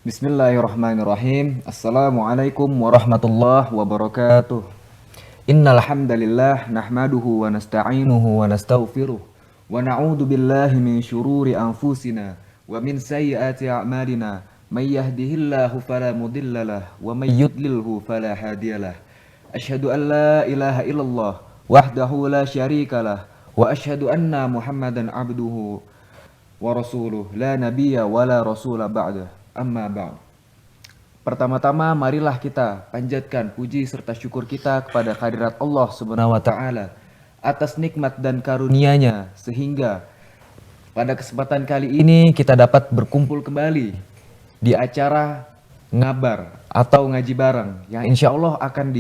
Bismillahirrahmanirrahim. Assalamualaikum warahmatullahi wabarakatuh. Innal hamdalillah nahmaduhu wa nasta'inuhu wa nastaghfiruh wa na'udzu billahi min syururi anfusina wa min sayyiati a'malina. May yahdihillahu fala mudhillalah wa may yudlilhu fala hadiyalah. Asyhadu an la ilaha illallah wahdahu la syarikalah wa asyhadu anna Muhammadan abduhu wa rasuluh la nabiyya wa la rasula ba'dah. Amma ba'd. Pertama-tama marilah kita panjatkan puji serta syukur kita kepada kehadirat Allah Subhanahu wa taala atas nikmat dan karunia-Nya sehingga pada kesempatan kali ini kita dapat berkumpul kembali di acara ngabar atau ngaji bareng yang insya Allah akan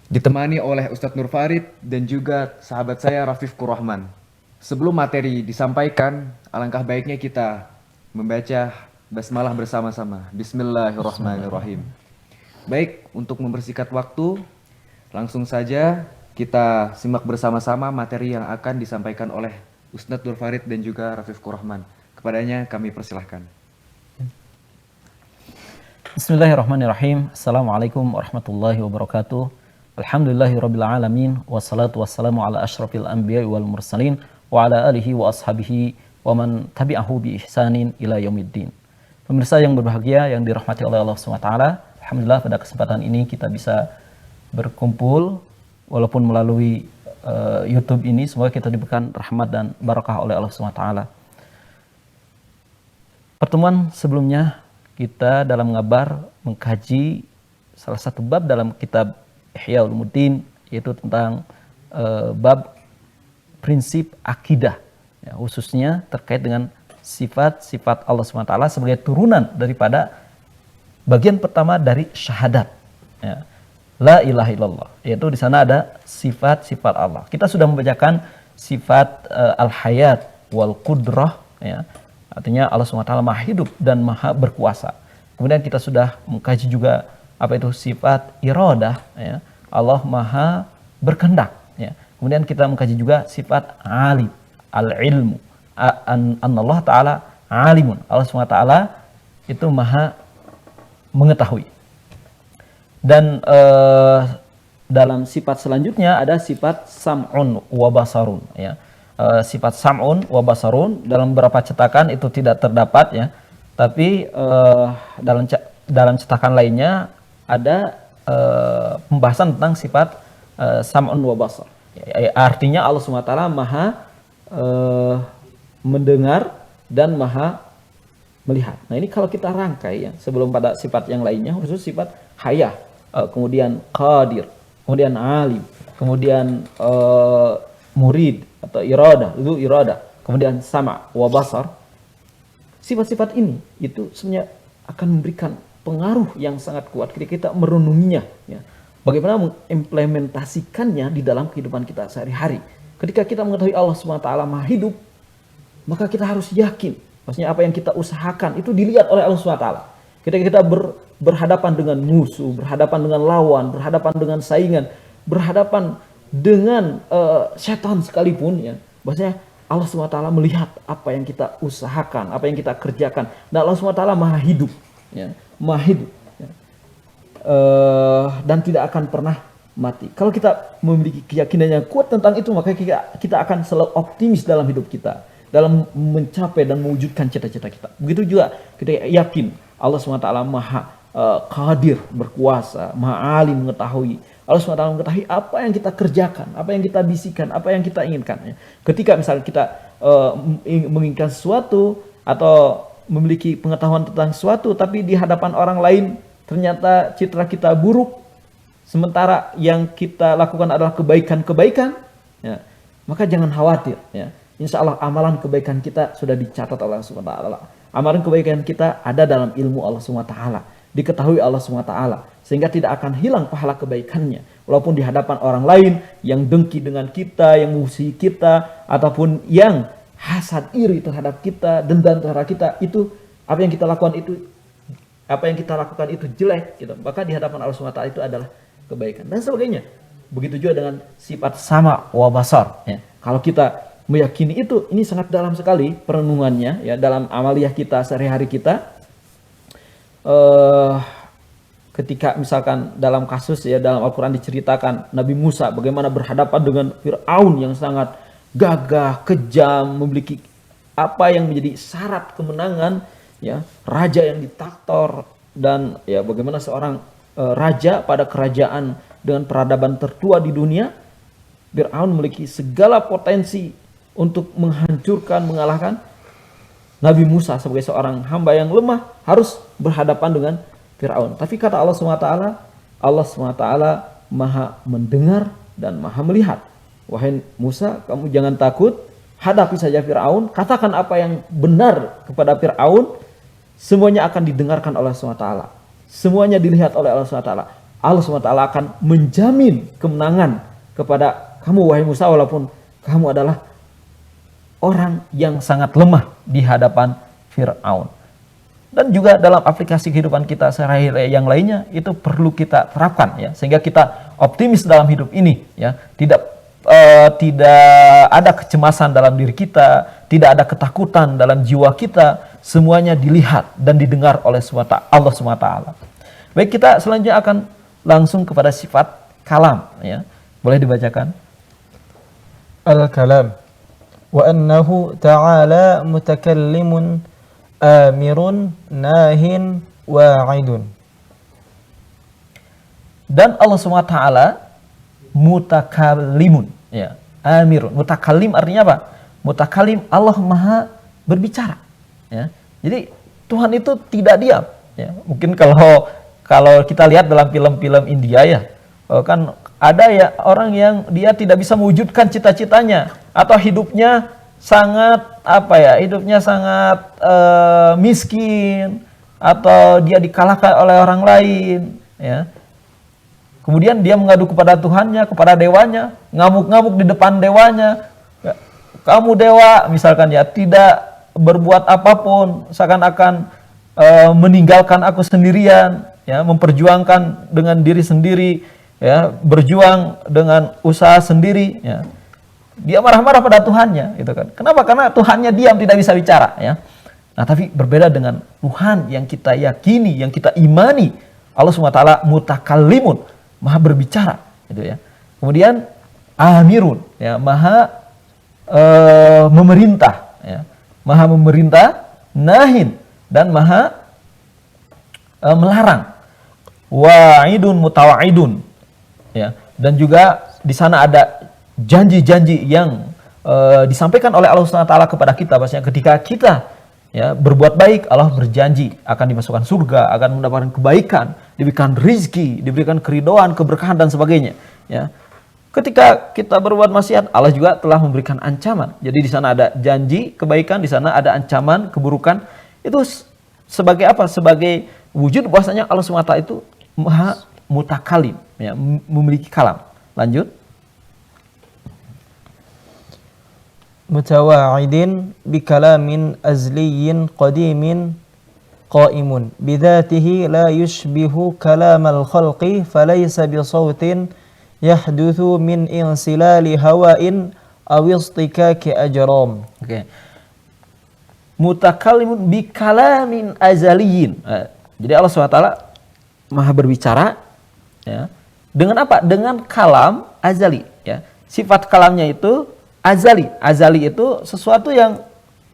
ditemani oleh Ustadz Nur Farid dan juga sahabat saya Rafif Kurrahman. Sebelum materi disampaikan, alangkah baiknya kita membaca basmalah bersama-sama. Bismillahirrahmanirrahim. Baik, untuk mempersingkat waktu, langsung saja kita simak bersama-sama materi yang akan disampaikan oleh Ustadz Nur Farid dan juga Rafif Kurrahman. Kepadanya kami persilahkan. Bismillahirrahmanirrahim. Assalamualaikum warahmatullahi wabarakatuh. Alhamdulillahirabbil alamin wassalatu wassalamu ala asyrafil anbiya'i wal mursalin wa ala alihi wa ashabihi wa man tabi'ahu bi ihsanin ila yaumiddin. Pemirsa yang berbahagia yang dirahmati oleh Allah SWT, alhamdulillah pada kesempatan ini kita bisa berkumpul walaupun melalui YouTube ini. Semoga kita diberikan rahmat dan barakah oleh Allah SWT. Pertemuan sebelumnya kita dalam ngabar mengkaji salah satu bab dalam kitab Ihya Ulumuddin, yaitu tentang bab prinsip akidah, ya, khususnya terkait dengan sifat-sifat Allah SWT sebagai turunan daripada bagian pertama dari syahadat, ya. La ilaha illallah, yaitu di sana ada sifat-sifat Allah. Kita sudah membacakan sifat al-hayat wal qudrah, ya. Artinya Allah SWT maha hidup dan maha berkuasa. Kemudian kita sudah mengkaji juga apa itu sifat iradah, ya. Allah maha berkehendak, ya. Kemudian kita mengkaji juga sifat alim, al-ilmu, Allah Ta'ala alimun. Allah SWT itu maha mengetahui. Dan dalam sifat selanjutnya ada sifat sam'un wa basarun, ya. Sifat sam'un wa basarun dalam beberapa cetakan itu tidak terdapat, ya. Tapi dalam cetakan lainnya ada pembahasan tentang sifat sam'un wa basar. Artinya Allah SWT maha mendengar dan maha melihat. Nah ini kalau kita rangkai, ya, sebelum pada sifat yang lainnya, khusus sifat hayah, kemudian qadir, kemudian alim, kemudian murid atau iradah, kemudian sama wa basar. Sifat-sifat ini itu sebenarnya akan memberikan pengaruh yang sangat kuat ketika kita merenunginya, ya. Bagaimana mengimplementasikannya di dalam kehidupan kita sehari-hari. Ketika kita mengetahui Allah SWT maha hidup, maka kita harus yakin, maksudnya apa yang kita usahakan itu dilihat oleh Allah SWT. Ketika kita berhadapan dengan musuh, berhadapan dengan lawan, berhadapan dengan saingan, berhadapan dengan setan sekalipun, ya, maksudnya Allah SWT melihat apa yang kita usahakan, apa yang kita kerjakan. Dan Allah SWT maha hidup, ya, maha hidup, ya. Dan tidak akan pernah mati. Kalau kita memiliki keyakinan yang kuat tentang itu, maka kita akan selalu optimis dalam hidup kita, dalam mencapai dan mewujudkan cita-cita kita. Begitu juga kita yakin Allah SWT maha qadir, berkuasa, maha alim, mengetahui. Allah SWT mengetahui apa yang kita kerjakan, apa yang kita bisikan, apa yang kita inginkan, ya. Ketika misalnya kita menginginkan sesuatu atau memiliki pengetahuan tentang sesuatu, tapi di hadapan orang lain ternyata citra kita buruk, sementara yang kita lakukan adalah kebaikan-kebaikan, ya, maka jangan khawatir, ya. Insya Allah amalan kebaikan kita sudah dicatat oleh Allah SWT. Amalan kebaikan kita ada dalam ilmu Allah SWT, diketahui Allah SWT, sehingga tidak akan hilang pahala kebaikannya. Walaupun di hadapan orang lain yang dengki dengan kita, yang musuhi kita, ataupun yang hasad iri terhadap kita, dendam terhadap kita, itu apa yang kita lakukan itu jelek, gitu. Maka di hadapan Allah SWT itu adalah kebaikan dan sebagainya. Begitu juga dengan sifat sama wa basar, ya. Kalau kita meyakini itu, ini sangat dalam sekali perenungannya, ya, dalam amaliyah kita sehari-hari kita, eh, ketika misalkan dalam kasus ya dalam Al-Quran diceritakan Nabi Musa bagaimana berhadapan dengan Fir'aun yang sangat gagah, kejam, memiliki apa yang menjadi syarat kemenangan, ya, raja yang diktator, dan ya bagaimana seorang raja pada kerajaan dengan peradaban tertua di dunia, Fir'aun memiliki segala potensi untuk menghancurkan, mengalahkan. Nabi Musa sebagai seorang hamba yang lemah harus berhadapan dengan Fir'aun. Tapi kata Allah SWT, Allah SWT maha mendengar dan maha melihat. Wahai Musa, kamu jangan takut, hadapi saja Fir'aun, katakan apa yang benar kepada Fir'aun, semuanya akan didengarkan oleh Allah SWT. Semuanya dilihat oleh Allah SWT. Allah SWT akan menjamin kemenangan kepada kamu, wahai Musa, walaupun kamu adalah orang yang sangat lemah di hadapan Fir'aun. Dan juga dalam aplikasi kehidupan kita sehari-hari yang lainnya itu perlu kita terapkan, ya, sehingga kita optimis dalam hidup ini, ya, tidak ada kecemasan dalam diri kita, tidak ada ketakutan dalam jiwa kita, semuanya dilihat dan didengar oleh Allah SWT. Baik, kita selanjutnya akan langsung kepada sifat kalam, ya. Boleh dibacakan? Al-kalam wa annahu ta'ala mutakallimun amirun nahin wa'idun. Dan Allah SWT mutakallimun, ya, amirun. Mutakallim artinya apa? Mutakallim, Allah maha berbicara, ya. Jadi Tuhan itu tidak diam, ya. Mungkin kalau kita lihat dalam film-film India, ya, kan ada ya orang yang dia tidak bisa mewujudkan cita-citanya, atau hidupnya sangat hidupnya sangat miskin, atau dia dikalahkan oleh orang lain, ya. Kemudian dia mengadu kepada Tuhannya, kepada dewanya, ngamuk-ngamuk di depan dewanya. Kamu dewa, misalkan, ya, tidak berbuat apapun, seakan-akan meninggalkan aku sendirian, ya, memperjuangkan dengan diri sendiri, ya, berjuang dengan usaha sendiri, ya. Dia marah-marah pada Tuhannya, gitu kan. Kenapa? Karena Tuhannya diam, tidak bisa bicara, ya. Nah, tapi berbeda dengan Tuhan yang kita yakini, yang kita imani, Allah SWT mutakallimun, maha berbicara, gitu, ya. Kemudian amirun, ya, maha memerintah, ya. Maha memerintah, nahin, dan maha melarang. Wa'idun mutawa'idun, ya. Dan juga di sana ada janji-janji yang disampaikan oleh Allah SWT kepada kita, bahwasanya ketika kita, ya, berbuat baik, Allah berjanji akan dimasukkan surga, akan mendapatkan kebaikan, diberikan rizki, diberikan keridhaan, keberkahan, dan sebagainya, ya. Ketika kita berbuat maksiat, Allah juga telah memberikan ancaman. Jadi di sana ada janji kebaikan, di sana ada ancaman keburukan. Itu sebagai apa? Sebagai wujud bahwasanya Allah SWT itu maha mutakalim, ya, memiliki kalam. Lanjut. Mutawa'idin bikalamin azliyin qadimin qaimun bidhatihi la yushbihu kalamal khalqi falaysa bisawtin yahduthu min insilali hawain aw istikaki ajram. Oke. Mutakallimun bikalamin azaliyin. Jadi Allah SWT maha berbicara, ya. Dengan apa? Dengan kalam azali, ya. Sifat kalamnya itu azali. Azali itu sesuatu yang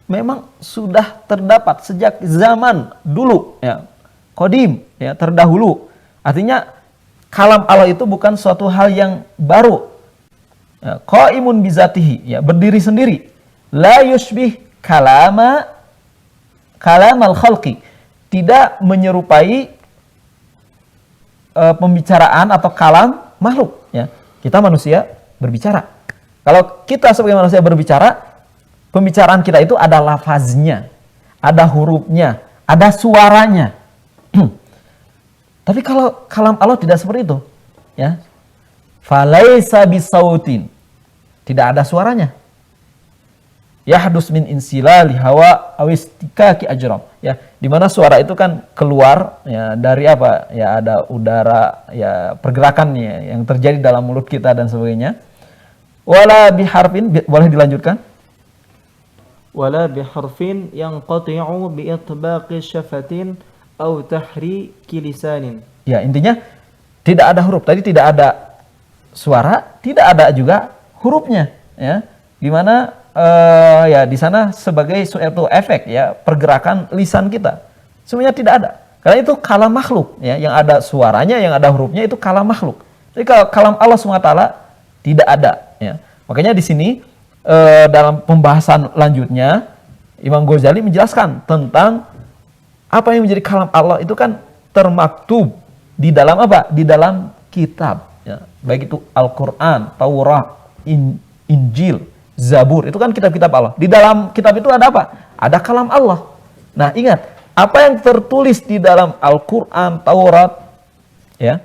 memang sudah terdapat sejak zaman dulu, ya. Qadim, ya, terdahulu. Artinya kalam Allah itu bukan suatu hal yang baru. Ya, qaimun bizatihi, ya, berdiri sendiri. La yushbih kalamal khalqi. Tidak menyerupai pembicaraan atau kalam makhluk, ya. Kita manusia berbicara. Kalau kita sebagai manusia berbicara, pembicaraan kita itu ada lafaznya, ada hurufnya, ada suaranya. Tapi kalau kalam Allah tidak seperti itu, ya. Falaisa bisautin. Tidak ada suaranya. Yahdus min insilali hawa awistikaki ajram. Ya, di mana suara itu kan keluar, ya, dari apa? Ya, ada udara, ya, pergerakannya yang terjadi dalam mulut kita dan sebagainya. Wala biharfin, boleh dilanjutkan? Wala biharfin yanqati'u biitbaqi syafatin أو تحريك لسان. Ya, intinya tidak ada huruf. Tadi tidak ada suara, tidak ada juga hurufnya, ya. Gimana ya di sana sebagai suatu efek ya pergerakan lisan kita. Semuanya tidak ada. Karena itu kalam makhluk, ya, yang ada suaranya, yang ada hurufnya itu kalam makhluk. Jadi kalau kalam Allah SWT tidak ada, ya. Makanya di sini dalam pembahasan lanjutnya Imam Ghazali menjelaskan tentang apa yang menjadi kalam Allah itu kan termaktub di dalam apa? Di dalam kitab, ya. Baik itu Al-Qur'an, Taurat, Injil, Zabur, itu kan kitab-kitab Allah. Di dalam kitab itu ada apa? Ada kalam Allah. Nah, ingat, apa yang tertulis di dalam Al-Qur'an, Taurat, ya,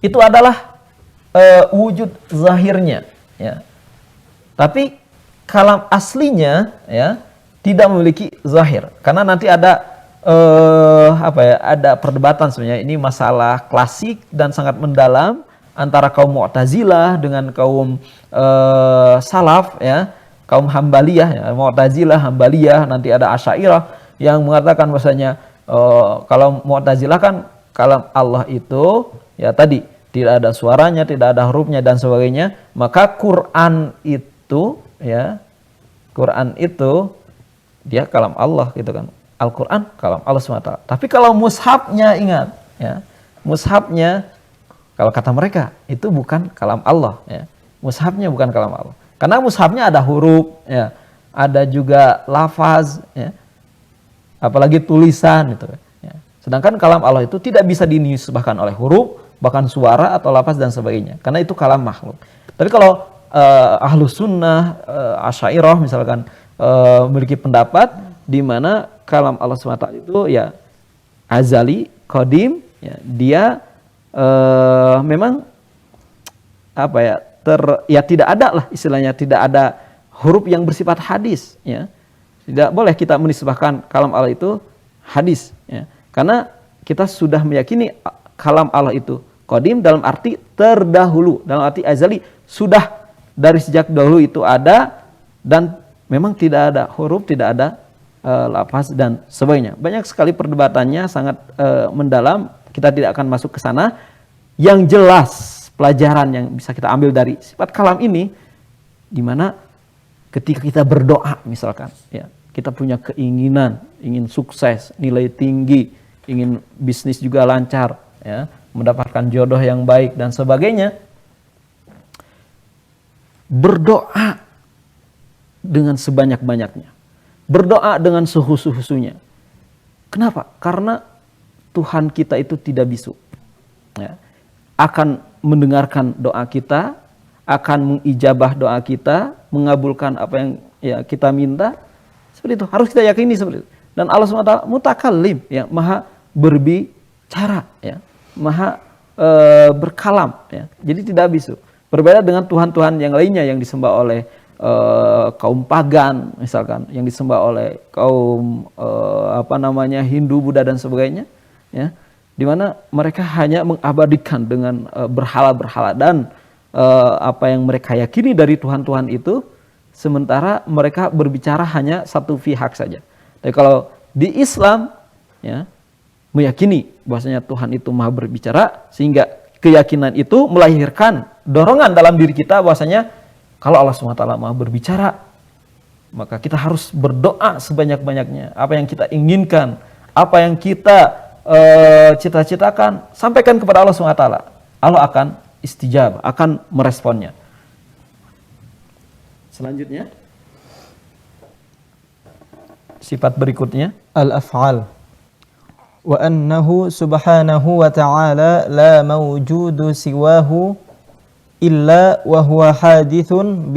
itu adalah wujud zahirnya, ya. Tapi kalam aslinya, ya, tidak memiliki zahir. Karena nanti ada ada perdebatan sebenarnya, ini masalah klasik dan sangat mendalam antara kaum Mu'tazilah dengan kaum Salaf, ya, kaum Hambaliyah, ya, Mu'tazilah, Hambaliyah, nanti ada Asy'ariyah yang mengatakan bahwasanya kalau Mu'tazilah kan kalam Allah itu ya tadi tidak ada suaranya, tidak ada hurufnya dan sebagainya, maka Quran itu, ya, Quran itu dia kalam Allah gitu kan. Al-Quran kalam Allah SWT. Tapi kalau mushafnya, ingat, ya, mushafnya kalau kata mereka itu bukan kalam Allah, ya. Mushafnya bukan kalam Allah. Karena mushafnya ada huruf, ya, ada juga lafaz, ya, apalagi tulisan gitu, ya. Sedangkan kalam Allah itu tidak bisa dinisbahkan oleh huruf, bahkan suara atau lafaz dan sebagainya. Karena itu kalam makhluk. Tapi kalau Ahlus Sunnah, Asy'ariyah misalkan memiliki pendapat di mana kalam Allah SWT itu ya azali, qadim, ya, dia memang apa ya ya tidak ada lah istilahnya, tidak ada huruf yang bersifat hadis, ya. Tidak boleh kita menisbahkan kalam Allah itu hadis, ya. Karena kita sudah meyakini kalam Allah itu qadim dalam arti terdahulu, dalam arti azali, sudah dari sejak dahulu itu ada dan memang tidak ada huruf, tidak ada lafaz dan sebagainya. Banyak sekali perdebatannya, sangat mendalam. Kita tidak akan masuk ke sana. Yang jelas pelajaran yang bisa kita ambil dari sifat kalam ini, di mana ketika kita berdoa misalkan, ya, kita punya keinginan, ingin sukses, nilai tinggi, ingin bisnis juga lancar, ya, mendapatkan jodoh yang baik dan sebagainya. Berdoa dengan sebanyak-banyaknya. Berdoa dengan sehusu-husunya. Kenapa? Karena Tuhan kita itu tidak bisu, ya. Akan mendengarkan doa kita, akan mengijabah doa kita, mengabulkan apa yang ya kita minta. Seperti itu, harus kita yakini seperti itu. Dan Allah SWT mutakallim, ya, maha berbicara, ya, maha berkalam, ya. Jadi tidak bisu. Berbeda dengan Tuhan-Tuhan yang lainnya yang disembah oleh kaum pagan misalkan, yang disembah oleh kaum Hindu, Buddha dan sebagainya, ya, di mana mereka hanya mengabadikan dengan berhala-berhala dan apa yang mereka yakini dari Tuhan-Tuhan itu, sementara mereka berbicara hanya satu pihak saja. Tapi kalau di Islam, ya, meyakini bahwasanya Tuhan itu maha berbicara, sehingga keyakinan itu melahirkan dorongan dalam diri kita bahwasanya kalau Allah SWT maha berbicara, maka kita harus berdoa sebanyak-banyaknya. Apa yang kita inginkan, apa yang kita cita-citakan, sampaikan kepada Allah SWT. Allah akan istijabah, akan meresponnya. Selanjutnya, sifat berikutnya, al-af'al. Wa annahu subhanahu wa ta'ala la mawjudu siwahu illa wa huwa hadithun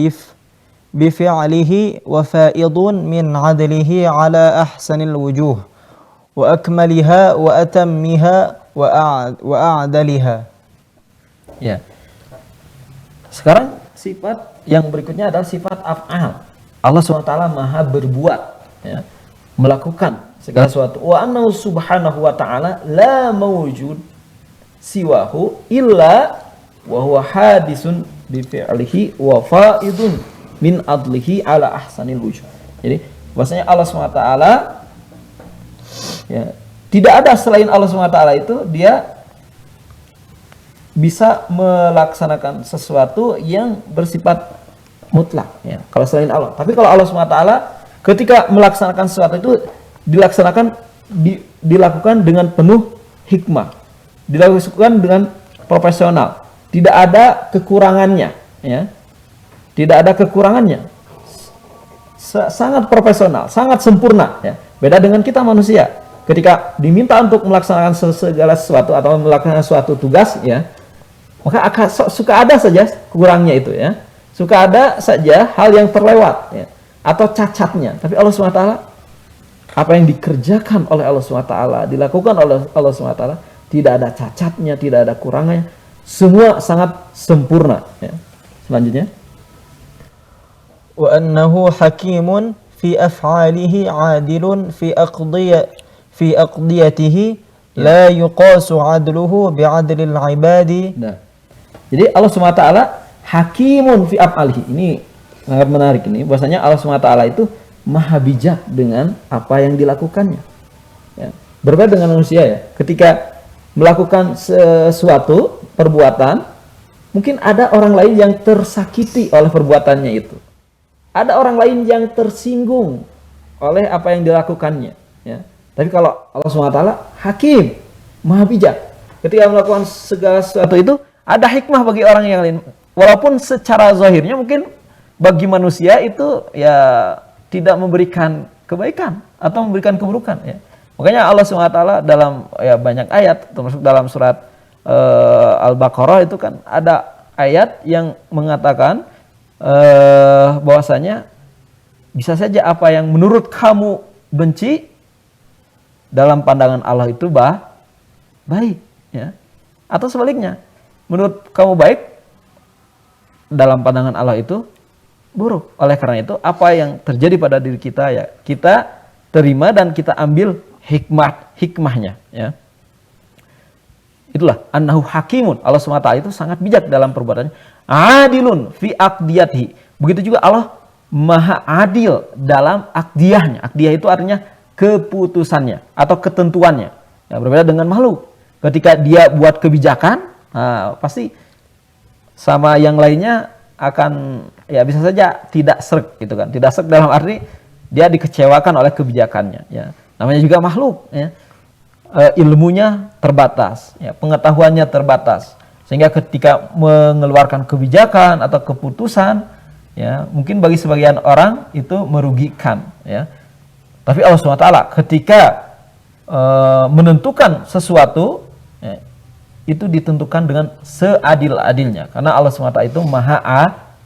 bifi'lihi wa fa'idun min 'adlihi ala ahsanil wujuh wa akmaliha wa atammiha wa a'daliha. Ya. Sekarang sifat yang berikutnya adalah sifat af'al. Allah SWT maha berbuat, ya, melakukan segala sesuatu. Wa annahu subhanahu wa ta'ala la mawjud siwahu illa wa huwa hadisun bi fi'lihi wa fa'idun min adlihi ala ahsanil wujuh. Jadi bahwasanya Allah SWT, ya, Tidak ada selain Allah SWT itu dia bisa melaksanakan sesuatu yang bersifat mutlak ya. Kalau selain Allah. Tapi kalau Allah SWT ketika melaksanakan sesuatu itu dilakukan dengan penuh hikmah. Dilakukan dengan profesional. Tidak ada kekurangannya ya. Tidak ada kekurangannya. Sangat profesional, sangat sempurna ya. Beda dengan kita manusia. Ketika diminta untuk melaksanakan segala sesuatu atau melaksanakan suatu tugas ya, maka suka ada saja kurangnya itu ya. Suka ada saja hal yang terlewat ya, atau cacatnya. Tapi Allah SWT, apa yang dikerjakan oleh Allah SWT, dilakukan oleh Allah SWT, tidak ada cacatnya, tidak ada kurangnya. Semua sangat sempurna ya. Selanjutnya, wa annahu hakimun fi af'alihi 'adilun fi aqdiyatihi la yuqasu 'adluhu bi'adlil 'ibadi. nah, jadi Allah SWT hakimun fi af'alihi. Ini sangat menarik ini, bahwasanya Allah SWT itu maha bijak dengan apa yang dilakukannya ya. Berbeda dengan manusia ya, ketika melakukan sesuatu perbuatan, mungkin ada orang lain yang tersakiti oleh perbuatannya itu, ada orang lain yang tersinggung oleh apa yang dilakukannya ya. Tapi kalau Allah SWT hakim, maha bijak, ketika melakukan segala sesuatu itu ada hikmah bagi orang yang lain, walaupun secara zahirnya mungkin bagi manusia itu ya tidak memberikan kebaikan atau memberikan keburukan ya. Makanya Allah SWT dalam ya banyak ayat, termasuk dalam surat Al-Baqarah itu kan ada ayat yang mengatakan bahwasanya bisa saja apa yang menurut kamu benci dalam pandangan Allah itu baik ya, atau sebaliknya menurut kamu baik dalam pandangan Allah itu buruk. Oleh karena itu apa yang terjadi pada diri kita ya kita terima dan kita ambil hikmahnya ya. Itulah annahu hakimun, Allah SWT itu sangat bijak dalam perbuatannya. Adilun fi aqdiyatihi, begitu juga Allah maha adil dalam aqdiyahnya. Aqdiyah itu artinya keputusannya atau ketentuannya ya, berbeda dengan makhluk. Ketika dia buat kebijakan, nah, pasti sama yang lainnya akan ya bisa saja tidak sreg gitu kan. Tidak sreg dalam arti dia dikecewakan oleh kebijakannya ya. Namanya juga makhluk ya. Ilmunya terbatas ya, pengetahuannya terbatas, sehingga ketika mengeluarkan kebijakan atau keputusan ya mungkin bagi sebagian orang itu merugikan ya. Tapi Allah SWT ketika menentukan sesuatu ya, itu ditentukan dengan seadil-adilnya, karena Allah SWT itu maha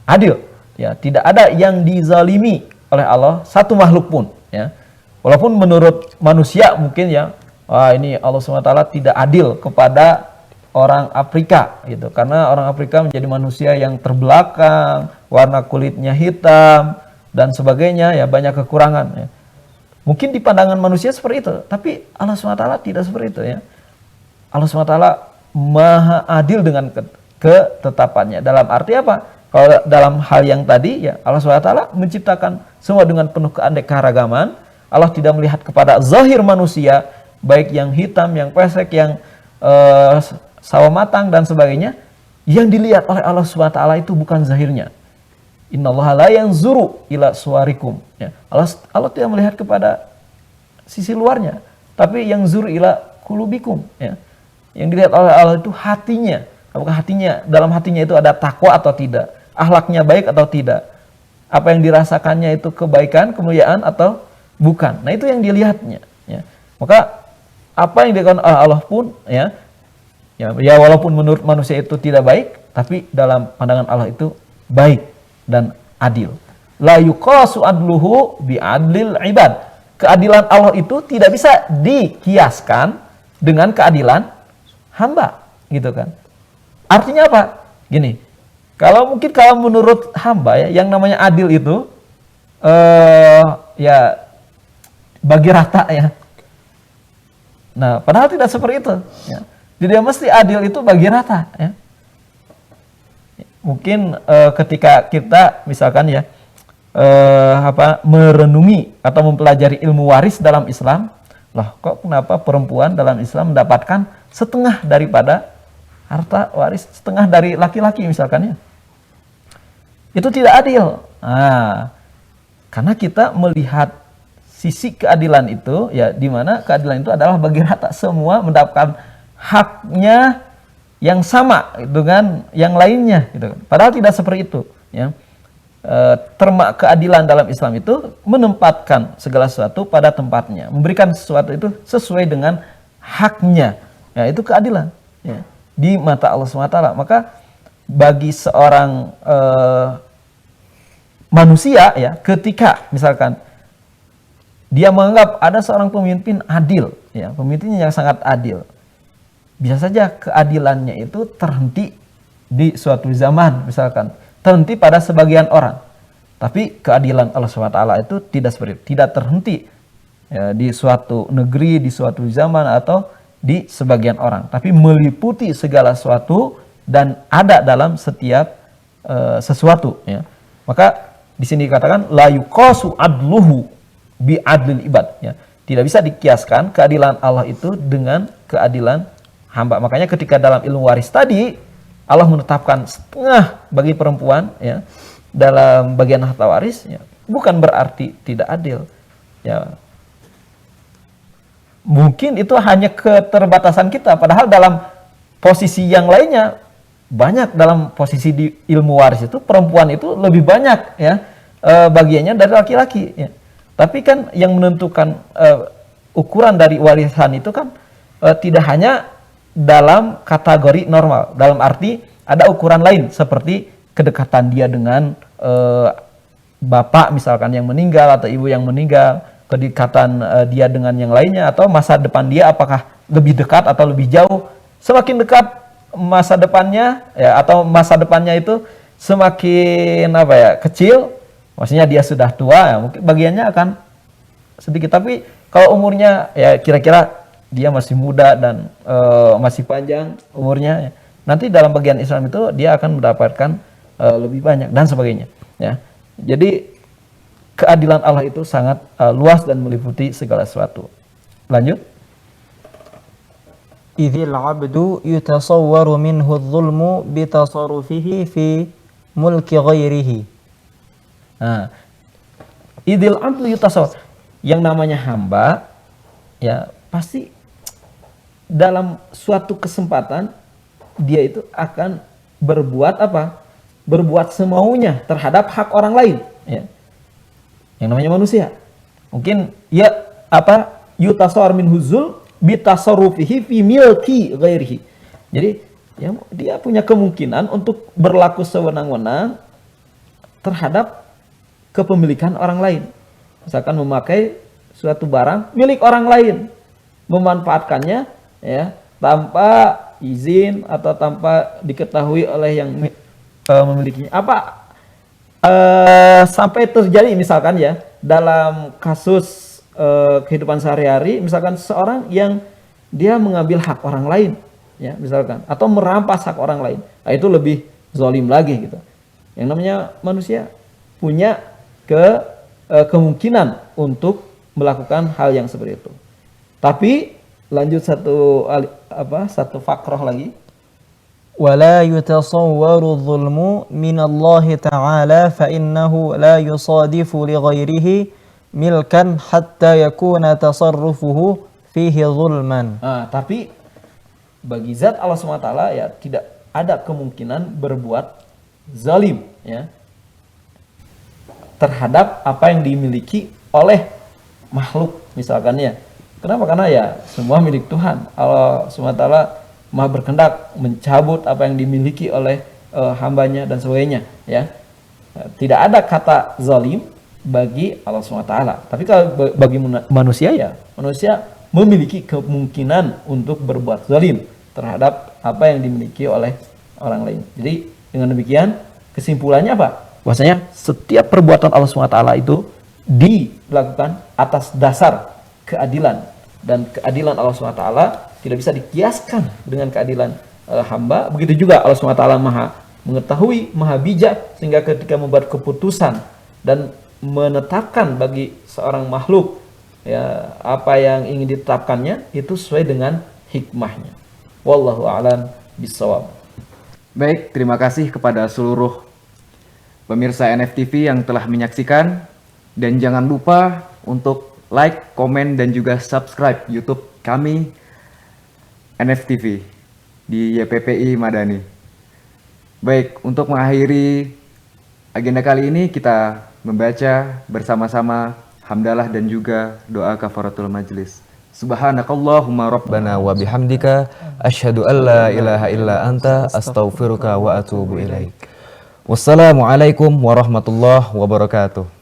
adil ya. Tidak ada yang dizalimi oleh Allah satu makhluk pun ya. Walaupun menurut manusia mungkin ya, wah ini Allah SWT tidak adil kepada orang Afrika gitu, karena orang Afrika menjadi manusia yang terbelakang, warna kulitnya hitam dan sebagainya ya, banyak kekurangan ya. Mungkin di pandangan manusia seperti itu, tapi Allah SWT tidak seperti itu ya. Allah SWT maha adil dengan ketetapannya. Dalam arti apa? Kalau dalam hal yang tadi ya, Allah SWT menciptakan semua dengan penuh keanekaragaman. Allah tidak melihat kepada zahir manusia, baik yang hitam, yang pesek, yang sawo matang dan sebagainya. Yang dilihat oleh Allah SWT itu bukan zahirnya. Innallaha la yanzuru ila suwarikum ya. Allah tidak melihat kepada sisi luarnya, tapi yang zuru ila kulubikum ya. Yang dilihat oleh Allah itu hatinya. Apakah hatinya, dalam hatinya itu ada takwa atau tidak, akhlaknya baik atau tidak, apa yang dirasakannya itu kebaikan, kemuliaan atau bukan. Nah itu yang dilihatnya ya. Maka apa yang dikatakan oleh Allah pun ya walaupun menurut manusia itu tidak baik, tapi dalam pandangan Allah itu baik dan adil. La yuqasu adluhu bi adlil ibad. Keadilan Allah itu tidak bisa dikiaskan dengan keadilan hamba, gitu kan. Artinya apa? Gini, kalau menurut hamba ya, yang namanya adil itu ya bagi rata ya. Nah, padahal tidak seperti itu ya. Tidak mesti adil itu bagi rata ya. Mungkin ketika kita misalkan ya merenungi atau mempelajari ilmu waris dalam Islam, Loh, kok kenapa perempuan dalam Islam mendapatkan setengah daripada harta waris, setengah dari laki-laki misalkan ya? Itu tidak adil. Nah, karena kita melihat sisi keadilan itu, ya, di mana keadilan itu adalah bagi rata, semua mendapatkan haknya yang sama dengan yang lainnya, gitu. Padahal tidak seperti itu, ya. Terma keadilan dalam Islam itu menempatkan segala sesuatu pada tempatnya, memberikan sesuatu itu sesuai dengan haknya, ya, itu keadilan, ya, di mata Allah SWT. Maka bagi seorang manusia, ya, ketika misalkan dia menganggap ada seorang pemimpin adil, ya, pemimpin yang sangat adil, bisa saja keadilannya itu terhenti di suatu zaman, misalkan terhenti pada sebagian orang. Tapi keadilan Allah SWT itu tidak seperti itu, tidak terhenti, ya, di suatu negeri, di suatu zaman, atau di sebagian orang, tapi meliputi segala sesuatu dan ada dalam setiap sesuatu, ya. Maka di sini dikatakan la yuqasu adluhu bi adlil ibad, ya. Tidak bisa dikiaskan keadilan Allah itu dengan keadilan hamba. Makanya ketika dalam ilmu waris tadi Allah menetapkan setengah bagi perempuan, ya, dalam bagian harta waris, ya, bukan berarti tidak adil, ya. Mungkin itu hanya keterbatasan kita, padahal dalam posisi yang lainnya banyak. Dalam posisi di ilmu waris itu perempuan itu lebih banyak, ya, bagiannya dari laki-laki, ya. Tapi kan yang menentukan ukuran dari warisan itu kan tidak hanya dalam kategori normal, dalam arti ada ukuran lain seperti kedekatan dia dengan bapak misalkan yang meninggal atau ibu yang meninggal, kedekatan dia dengan yang lainnya, atau masa depan dia apakah lebih dekat atau lebih jauh. Semakin dekat masa depannya, ya, atau masa depannya itu semakin kecil, maksudnya dia sudah tua, ya, mungkin bagiannya akan sedikit. Tapi kalau umurnya, ya, kira-kira dia masih muda dan masih panjang umurnya, ya, nanti dalam bagian Islam itu dia akan mendapatkan lebih banyak dan sebagainya, ya. Jadi keadilan Allah itu sangat luas dan meliputi segala sesuatu. Lanjut. Idzil abdu yutasawwaru minhu adh-dhulmu bitasarrufihi fi mulki ghairihi. Nah, idzil abdu yutasawwar, yang namanya hamba, ya, pasti dalam suatu kesempatan dia itu akan berbuat apa? Berbuat semaunya terhadap hak orang lain, ya. Yang namanya manusia. Mungkin ya yutasawwar minhu dzul bitasarrufihi fi milki ghairihi. Jadi, ya, dia punya kemungkinan untuk berlaku sewenang-wenang terhadap kepemilikan orang lain. Misalkan memakai suatu barang milik orang lain, memanfaatkannya, ya, tanpa izin atau tanpa diketahui oleh yang memilikinya. Sampai terjadi misalkan, ya, dalam kasus kehidupan sehari-hari, misalkan seorang yang dia mengambil hak orang lain, ya, misalkan, atau merampas hak orang lain. Nah, itu lebih zalim lagi, gitu. Yang namanya manusia punya kemungkinan untuk melakukan hal yang seperti itu. Tapi lanjut satu fakroh lagi. ولا يتصور الظلم من الله تعالى فإنه لا يصادف لغيره ملكا حتى يكون تصرفه فيه ظلما. Tapi bagi zat Allah SWT, ya, tidak ada kemungkinan berbuat zalim, ya, terhadap apa yang dimiliki oleh makhluk misalkan, ya. Kenapa? Karena, ya, semua milik Tuhan. Allah SWT Maha berkehendak mencabut apa yang dimiliki oleh hambanya dan sebagainya, ya. Tidak ada kata zalim bagi Allah SWT. Tapi kalau bagi manusia, ya, manusia memiliki kemungkinan untuk berbuat zalim terhadap apa yang dimiliki oleh orang lain. Jadi dengan demikian kesimpulannya apa? Bahwasanya setiap perbuatan Allah SWT itu dilakukan atas dasar keadilan, dan keadilan Allah SWT tidak bisa dikiaskan dengan keadilan hamba. Begitu juga Allah SWT Maha mengetahui, Maha bijak, sehingga ketika membuat keputusan dan menetapkan bagi seorang makhluk ya apa yang ingin ditetapkannya itu sesuai dengan hikmahnya. Wallahu a'lam bishawab. Baik, terima kasih kepada seluruh pemirsa NFTV yang telah menyaksikan, dan jangan lupa untuk like, komen, dan juga subscribe YouTube kami NFTV di YPPI Madani. Baik, untuk mengakhiri agenda kali ini kita membaca bersama-sama hamdalah dan juga doa kafaratul majlis. Subhanakallahumma rabbana wa bihamdika asyhadu an la ilaha illa anta astaghfiruka wa atubu ilaik. Wassalamualaikum warahmatullahi wabarakatuh.